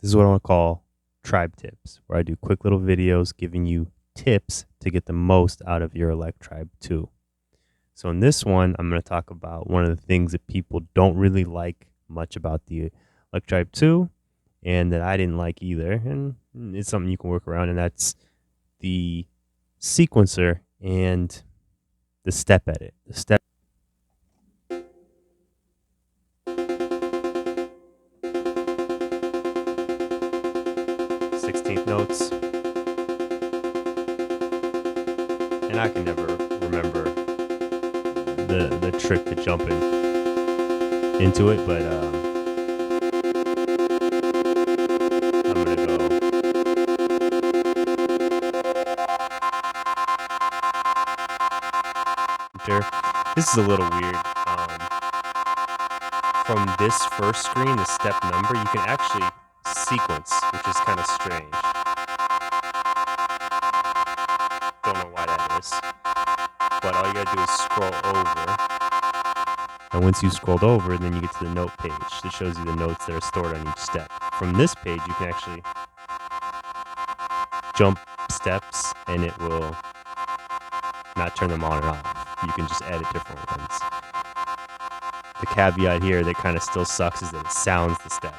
This is what I want to call tribe tips, where I do quick little videos giving you tips to get the most out of your Electribe 2. So in this one, I'm going to talk about one of the things that people don't really like much about the Electribe 2 and that I didn't like either. And it's something you can work around, and that's the sequencer and the step edit. The step 16th notes. And I can never remember the trick to jumping into it, but I'm gonna go. This is a little weird. From this first screen, the step number, you can actually sequence, which is kind of strange. Don't know why that is. But all you gotta do is scroll over. And once you scrolled over, then you get to the note page that shows you the notes that are stored on each step. From this page, you can actually jump steps and it will not turn them on and off. You can just edit different ones. The caveat here that kind of still sucks is that it sounds the step.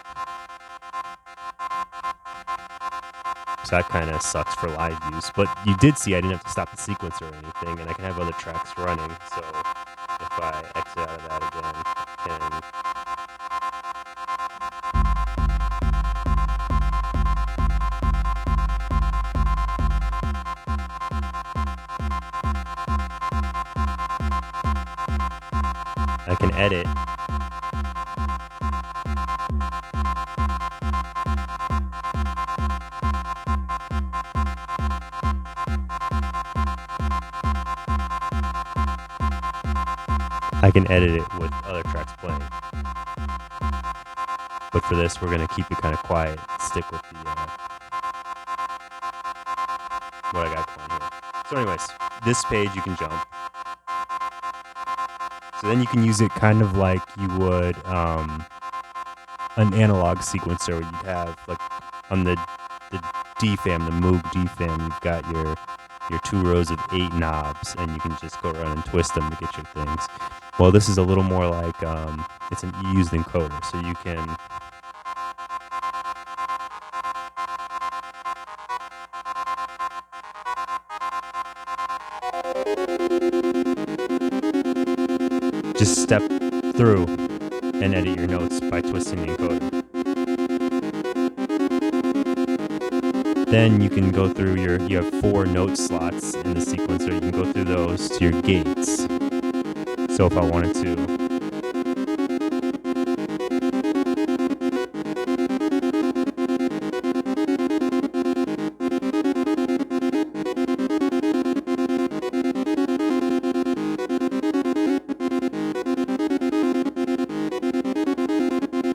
So that kind of sucks for live use. But you did see I didn't have to stop the sequence or anything, and I can have other tracks running. So if I exit out of that again, I can edit. I can edit it with other tracks playing. But for this, we're going to keep it kind of quiet. Stick with the what I got going here. So anyways, this page you can jump. So then you can use it kind of like you would an analog sequencer where you'd have, like, on the DFAM, the Moog DFAM, you've got your 2 rows of 8 knobs, and you can just go around and twist them to get your things. Well, this is a little more like it's an used encoder, so you can just step through and edit your notes by twisting the encoder. Then you can go through you have 4 note slots in the sequencer. You can go through those to your gates. So if I wanted to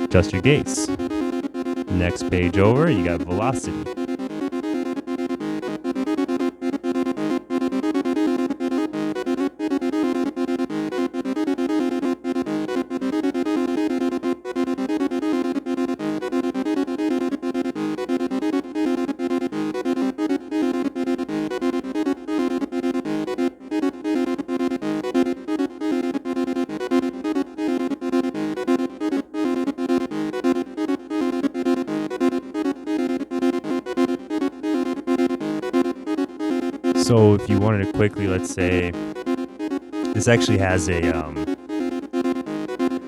adjust your gates. Next page over, you got velocity. So if you wanted to quickly, let's say, this actually has a,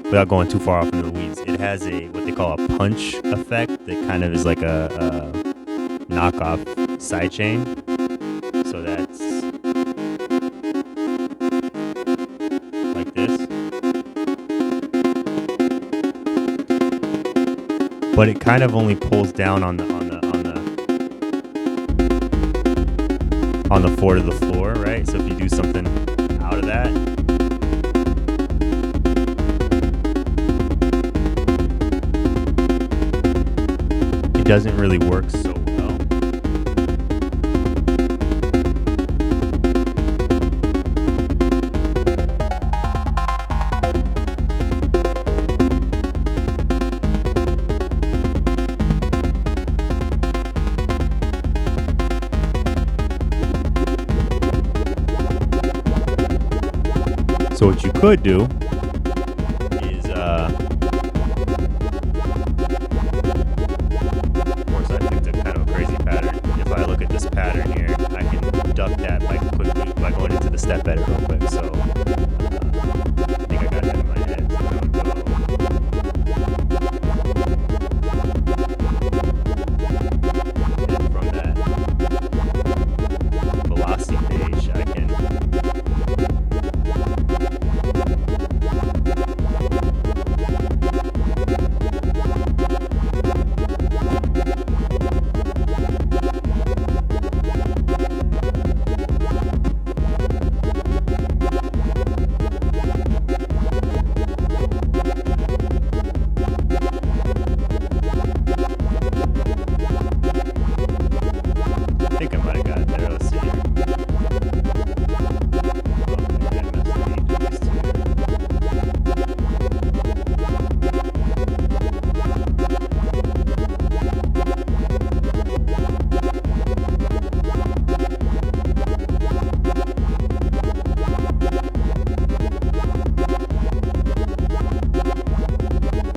without going too far off into the weeds, it has a, what they call a punch effect that kind of is like a knockoff sidechain. So that's like this. But it kind of only pulls down on the 4 to the floor, right? So if you do something out of that, it doesn't really work so well. So what you could do is, of course I picked a kind of a crazy pattern. If I look at this pattern here, I can duck that by going into the step edit real quick. So I think I got that in my head. So I'm gonna go. And from that velocity page, I can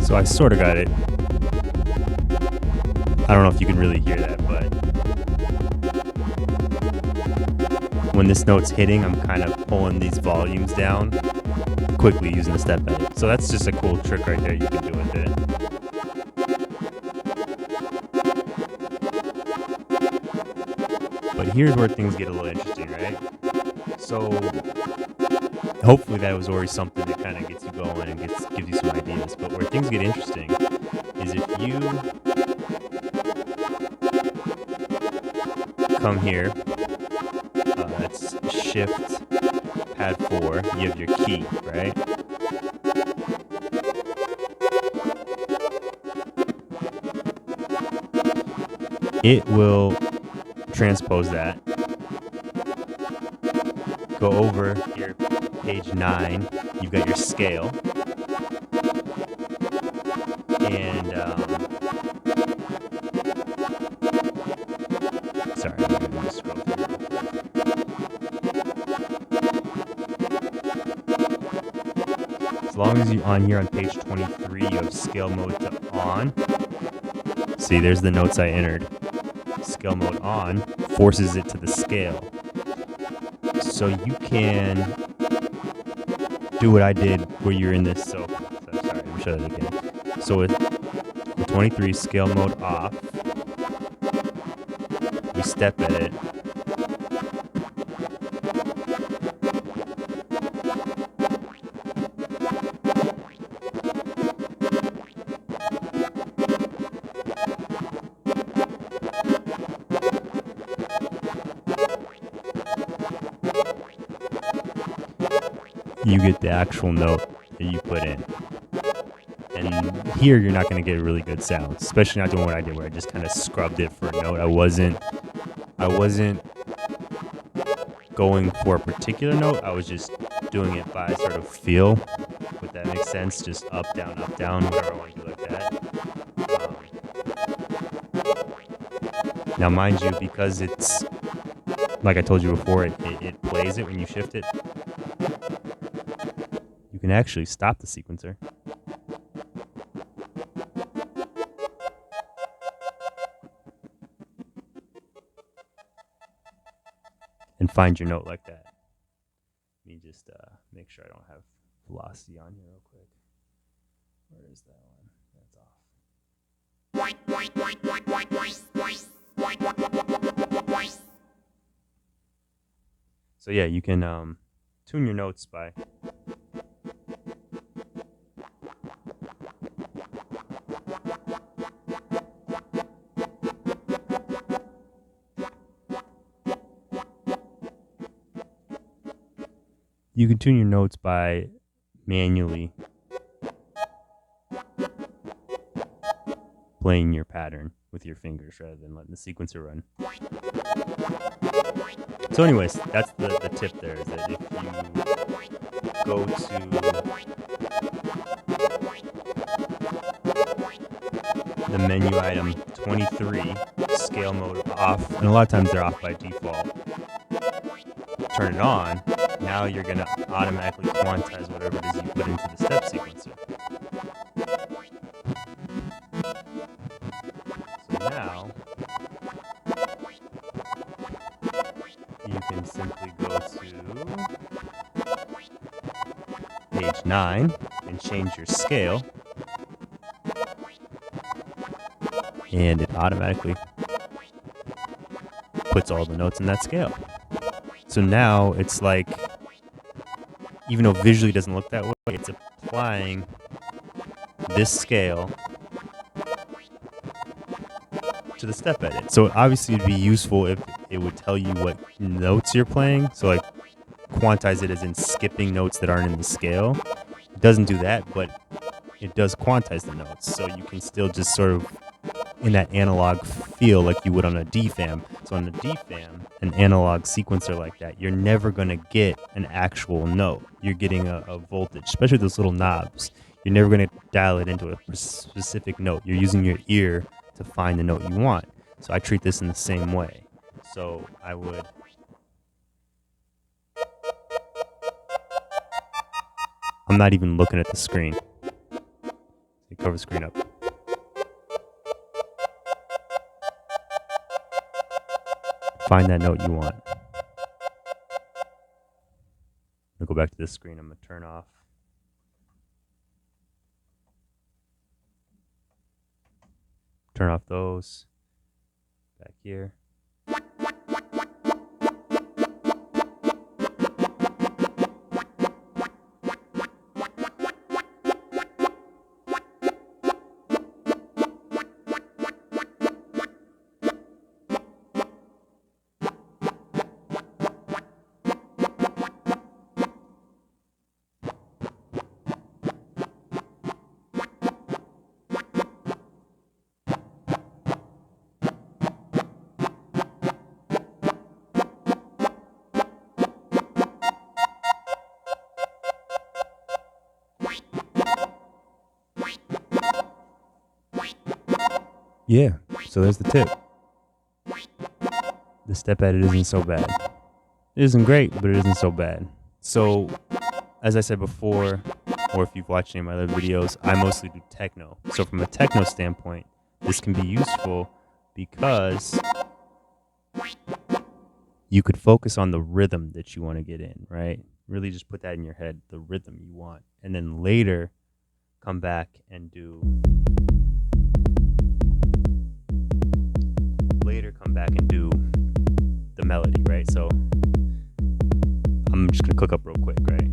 So I sort of got it. I don't know if you can really hear that, but when this note's hitting, I'm kind of pulling these volumes down quickly using the step edit. So that's just a cool trick right there you can do with it. But here's where things get a little interesting, right? So hopefully that was already something that kind of gets you going and gives you some ideas. But where things get interesting is if you come here, that's Shift Pad 4, you have your key, right? It will transpose that, go over here, page 9, you've got your scale, and sorry, I'm going to scroll through. As long as you're on here on page 23, you have scale mode to on. See, there's the notes I entered. Scale mode on forces it to the scale. So you can do what I did where you're in this. So sorry, let me show that again. So with 23, scale mode off, we step edit. You get the actual note that you put in. And here you're not going to get really good sounds, especially not doing what I did where I just kind of scrubbed it for a note. I wasn't going for a particular note. I was just doing it by sort of feel, if that makes sense. Just up, down, whatever I want to do like that. Now, mind you, because it's, like I told you before, it plays it when you shift it. You can actually stop the sequencer. And find your note like that. Let me just make sure I don't have velocity on here real quick. Where is that one? That's off. So yeah, you can tune your notes by manually playing your pattern with your fingers rather than letting the sequencer run. So anyways, that's the tip there, is that if you go to the menu item 23, scale mode off, and a lot of times they're off by default, turn it on, now you're going to automatically quantize whatever it is you put into the step sequencer. So now you can simply go to page 9 and change your scale, and it automatically puts all the notes in that scale. So now it's like, even though visually it doesn't look that way, it's applying this scale to the step edit. So obviously it'd be useful if it would tell you what notes you're playing. So like quantize it as in skipping notes that aren't in the scale. It doesn't do that, but it does quantize the notes. So you can still just sort of in that analog feel like you would on a DFAM. So on a DFAM, an analog sequencer like that, you're never going to get an actual note. You're getting a voltage, especially those little knobs. You're never going to dial it into a specific note. You're using your ear to find the note you want. So I treat this in the same way. So I would I'm not even looking at the screen. Cover the screen up. Find that note you want. I'll go back to this screen. I'm going to turn off. Turn off those. Back here. Yeah, so there's the tip. The step edit isn't so bad. It isn't great, but it isn't so bad. So, as I said before, or if you've watched any of my other videos, I mostly do techno. So from a techno standpoint, this can be useful because you could focus on the rhythm that you want to get in, right? Really just put that in your head, the rhythm you want. And then later, come back and do... the melody, right? So I'm just gonna cook up real quick, right?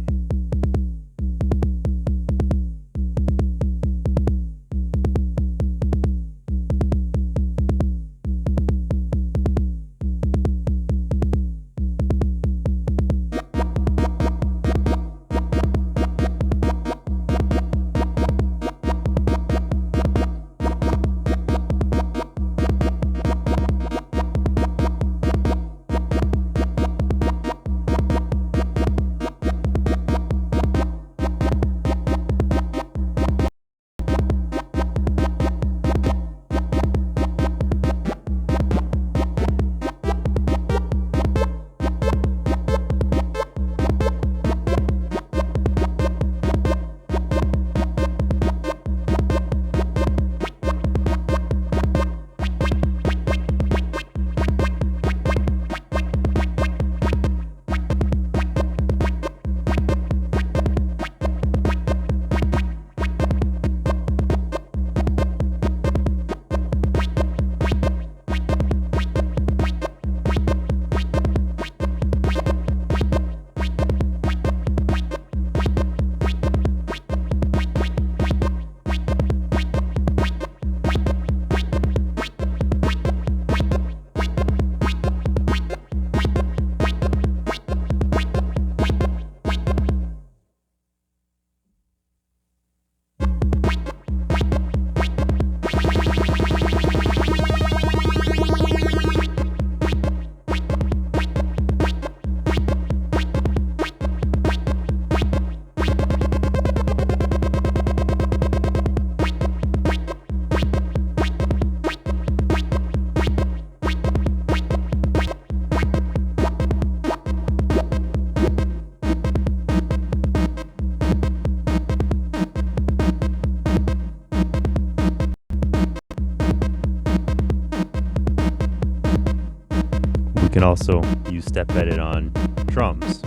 can also use step edit on drums.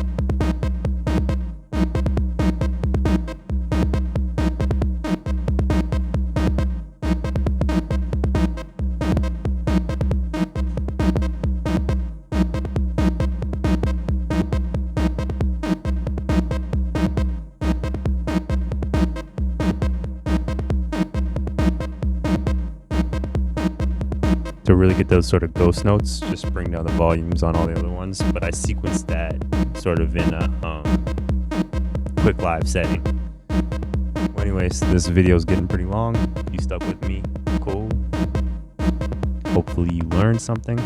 To really get those sort of ghost notes, just bring down the volumes on all the other ones, but I sequenced that sort of in a quick live setting. Well, anyways, this video is getting pretty long. You stuck with me, cool. Hopefully you learned something.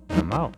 And I'm out.